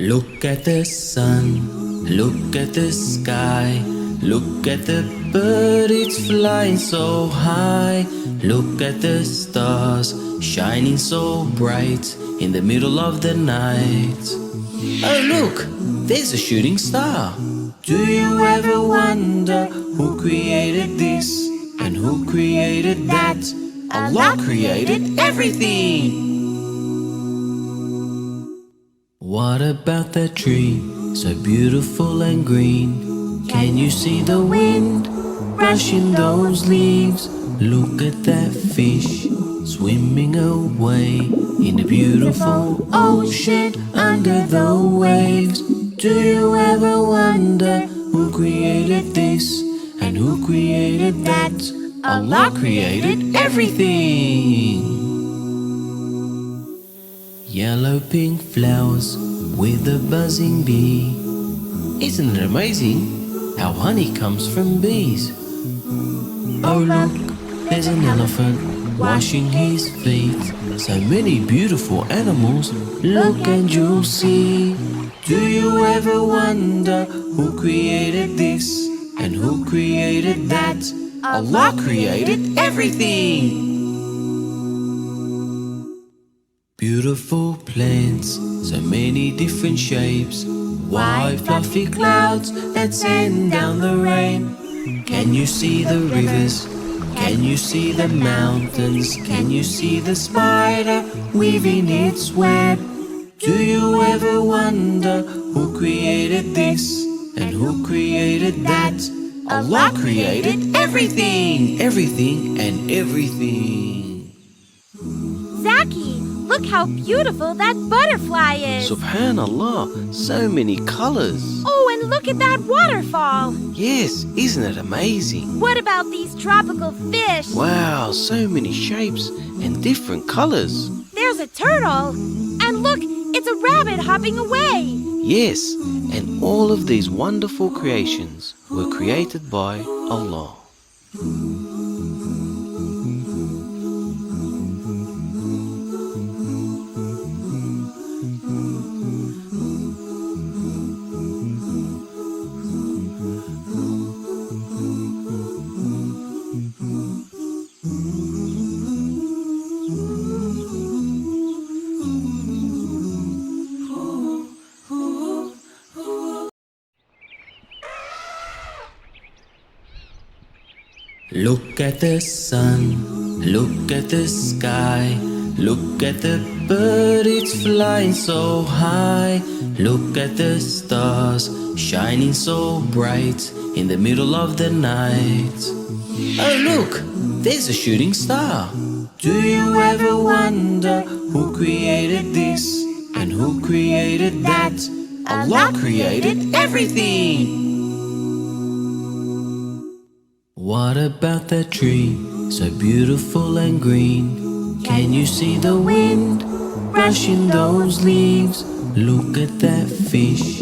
Look at the sun, look at the sky, look at the bird, it's flying so high. Look at the stars, shining so bright in the middle of the night. Oh look, there's a shooting star. Do you ever wonder who created this and who created that? Allah created everything. What about that tree, so beautiful and green? Can you see the wind brushing those leaves? Look at that fish swimming away in the beautiful ocean under the waves. Do you ever wonder who created this and who created that? Allah created everything. Yellow pink flowers with a buzzing bee. Isn't it amazing how honey comes from bees? Oh look, there's an elephant washing his feet. So many beautiful animals, look and you'll see. Do you ever wonder who created this and who created that? Allah created everything. Beautiful plants, so many different shapes. White fluffy clouds that send down the rain. Can you see the rivers? Can you see the mountains? Can you see the spider weaving its web? Do you ever wonder who created this and who created that? Allah created everything, everything and everything. Zaki, look how beautiful that butterfly is. Subhanallah, so many colors. Oh, and look at that waterfall. Yes, isn't it amazing? What about these tropical fish? Wow, so many shapes and different colors. There's a turtle. And look, it's a rabbit hopping away. Yes, and all of these wonderful creations were created by Allah. Look at the sun, look at the sky, look at the bird, it's flying so high. Look at the stars, shining so bright in the middle of the night. Oh look, there's a shooting star. Do you ever wonder who created this and who created that? Allah created everything. What about that tree, so beautiful and green? Can you see the wind brushing those leaves? Look at that fish